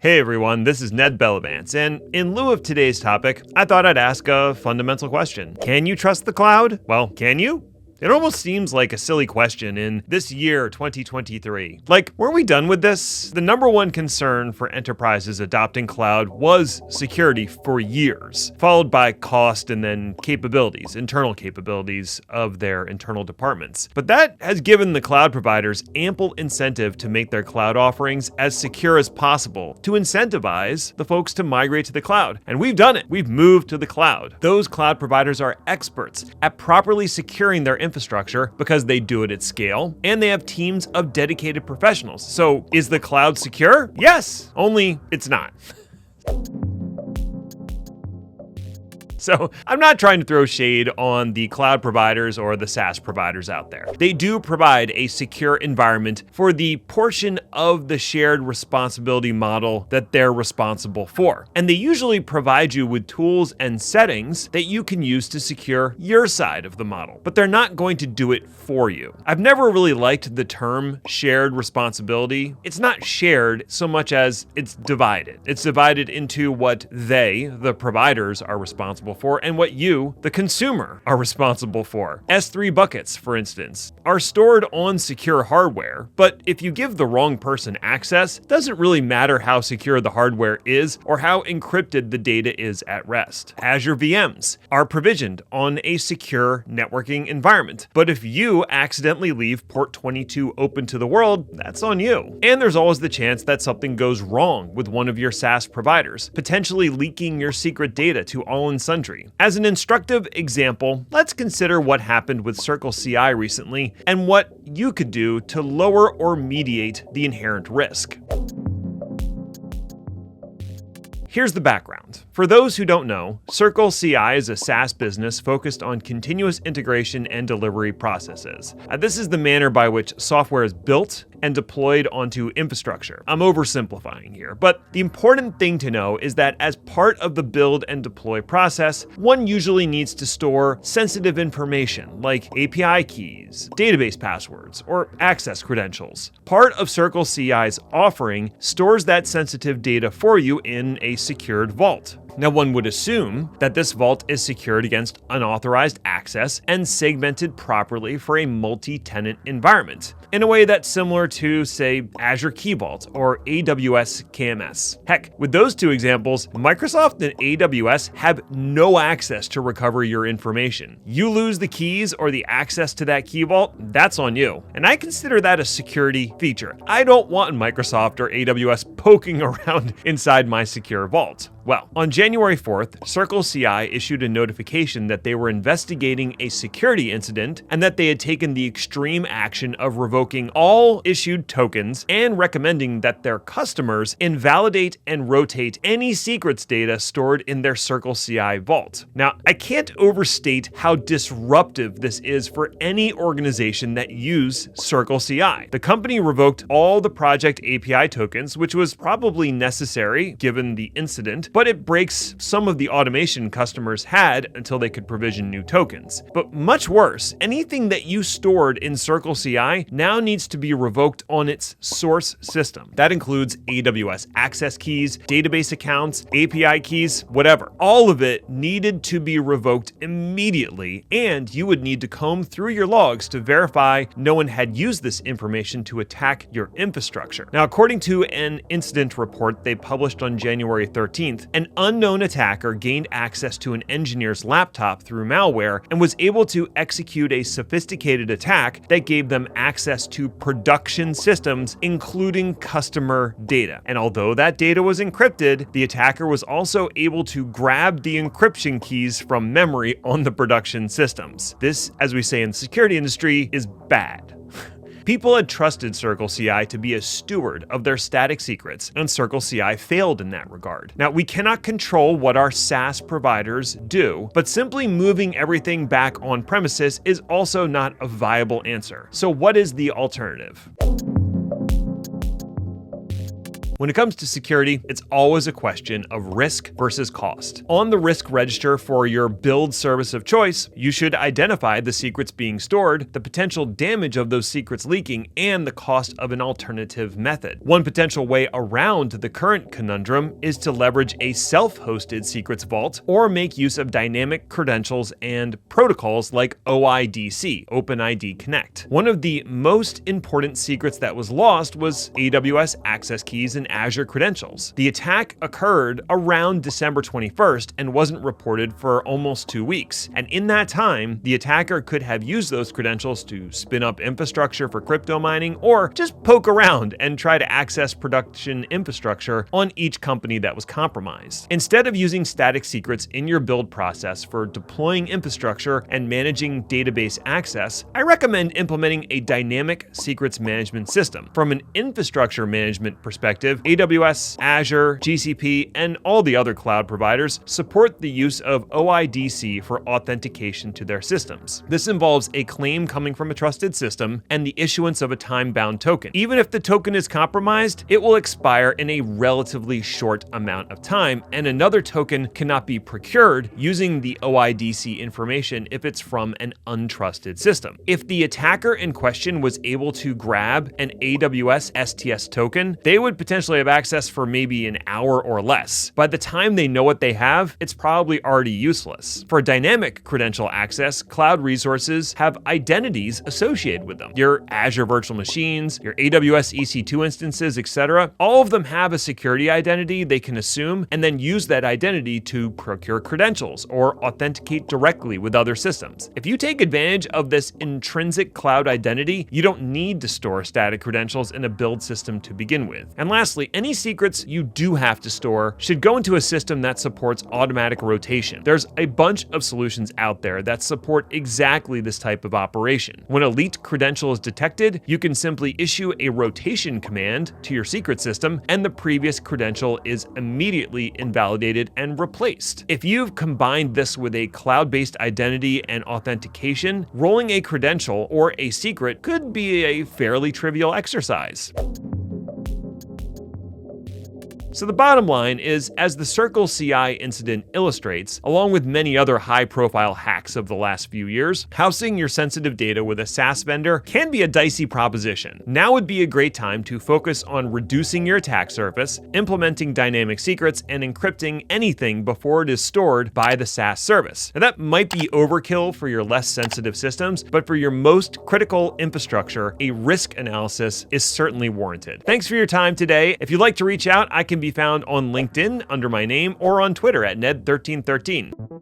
Hey everyone, this is Ned Bellavance, and in lieu of today's topic, I thought I'd ask a fundamental question. Can you trust the cloud? Well, can you? It almost seems like a silly question in this year, 2023. Like, were we done with this? The number one concern for enterprises adopting cloud was security for years, followed by cost and then capabilities, internal capabilities of their internal departments. But that has given the cloud providers ample incentive to make their cloud offerings as secure as possible, to incentivize the folks to migrate to the cloud. And we've done it. We've moved to the cloud. Those cloud providers are experts at properly securing their infrastructure because they do it at scale, and they have teams of dedicated professionals. So is the cloud secure? Yes, only it's not. So I'm not trying to throw shade on the cloud providers or the SaaS providers out there. They do provide a secure environment for the portion of the shared responsibility model that they're responsible for. And they usually provide you with tools and settings that you can use to secure your side of the model, but they're not going to do it for you. I've never really liked the term shared responsibility. It's not shared so much as it's divided. It's divided into what they, the providers, are responsible for and what you, the consumer, are responsible for. S3 buckets, for instance, are stored on secure hardware, but if you give the wrong person access, it doesn't really matter how secure the hardware is or how encrypted the data is at rest. Azure VMs are provisioned on a secure networking environment, but if you accidentally leave port 22 open to the world, that's on you. And there's always the chance that something goes wrong with one of your SaaS providers, potentially leaking your secret data to all and sundry. As an instructive example, let's consider what happened with CircleCI recently and what you could do to lower or mediate the inherent risk. Here's the background. For those who don't know, CircleCI is a SaaS business focused on continuous integration and delivery processes. This is the manner by which software is built and deployed onto infrastructure. I'm oversimplifying here, but the important thing to know is that as part of the build and deploy process, one usually needs to store sensitive information like API keys, database passwords, or access credentials. Part of CircleCI's offering stores that sensitive data for you in a secured vault. Now, one would assume that this vault is secured against unauthorized access and segmented properly for a multi-tenant environment, in a way that's similar to, say, Azure Key Vault or AWS KMS. Heck, with those two examples, Microsoft and AWS have no access to recover your information. You lose the keys or the access to that key vault, that's on you. And I consider that a security feature. I don't want Microsoft or AWS poking around inside my secure vault. Well, on January 4th, CircleCI issued a notification that they were investigating a security incident and that they had taken the extreme action of revoking all issued tokens and recommending that their customers invalidate and rotate any secrets data stored in their CircleCI vault. Now, I can't overstate how disruptive this is for any organization that use CircleCI. The company revoked all the project API tokens, which was probably necessary given the incident, but it breaks some of the automation customers had until they could provision new tokens. But much worse, anything that you stored in CircleCI now needs to be revoked on its source system. That includes AWS access keys, database accounts, API keys, whatever. All of it needed to be revoked immediately, and you would need to comb through your logs to verify no one had used this information to attack your infrastructure. Now, according to an incident report they published on January 13th, an unknown attacker gained access to an engineer's laptop through malware and was able to execute a sophisticated attack that gave them access to production systems, including customer data. And although that data was encrypted, the attacker was also able to grab the encryption keys from memory on the production systems. This, as we say in the security industry, is bad. People had trusted CircleCI to be a steward of their static secrets, and CircleCI failed in that regard. Now, we cannot control what our SaaS providers do, but simply moving everything back on premises is also not a viable answer. So what is the alternative? When it comes to security, it's always a question of risk versus cost. On the risk register for your build service of choice, you should identify the secrets being stored, the potential damage of those secrets leaking, and the cost of an alternative method. One potential way around the current conundrum is to leverage a self-hosted secrets vault or make use of dynamic credentials and protocols like OIDC, OpenID Connect. One of the most important secrets that was lost was AWS access keys and Azure credentials. The attack occurred around December 21st and wasn't reported for almost 2 weeks. And in that time, the attacker could have used those credentials to spin up infrastructure for crypto mining or just poke around and try to access production infrastructure on each company that was compromised. Instead of using static secrets in your build process for deploying infrastructure and managing database access, I recommend implementing a dynamic secrets management system. From an infrastructure management perspective, AWS, Azure, GCP, and all the other cloud providers support the use of OIDC for authentication to their systems. This involves a claim coming from a trusted system and the issuance of a time-bound token. Even if the token is compromised, it will expire in a relatively short amount of time, and another token cannot be procured using the OIDC information if it's from an untrusted system. If the attacker in question was able to grab an AWS STS token, they would potentially have access for maybe an hour or less. By the time they know what they have, it's probably already useless. For dynamic credential access, cloud resources have identities associated with them. Your Azure virtual machines, your AWS EC2 instances, etc. All of them have a security identity they can assume and then use that identity to procure credentials or authenticate directly with other systems. If you take advantage of this intrinsic cloud identity, you don't need to store static credentials in a build system to begin with. And lastly, any secrets you do have to store should go into a system that supports automatic rotation. There's a bunch of solutions out there that support exactly this type of operation. When a leaked credential is detected, you can simply issue a rotation command to your secret system, and the previous credential is immediately invalidated and replaced. If you've combined this with a cloud-based identity and authentication, rolling a credential or a secret could be a fairly trivial exercise. So the bottom line is, as the Circle CI incident illustrates, along with many other high-profile hacks of the last few years, housing your sensitive data with a SaaS vendor can be a dicey proposition. Now would be a great time to focus on reducing your attack surface, implementing dynamic secrets, and encrypting anything before it is stored by the SaaS service. Now that might be overkill for your less sensitive systems, but for your most critical infrastructure, a risk analysis is certainly warranted. Thanks for your time today. If you'd like to reach out, I can be found on LinkedIn under my name or on Twitter at Ned1313.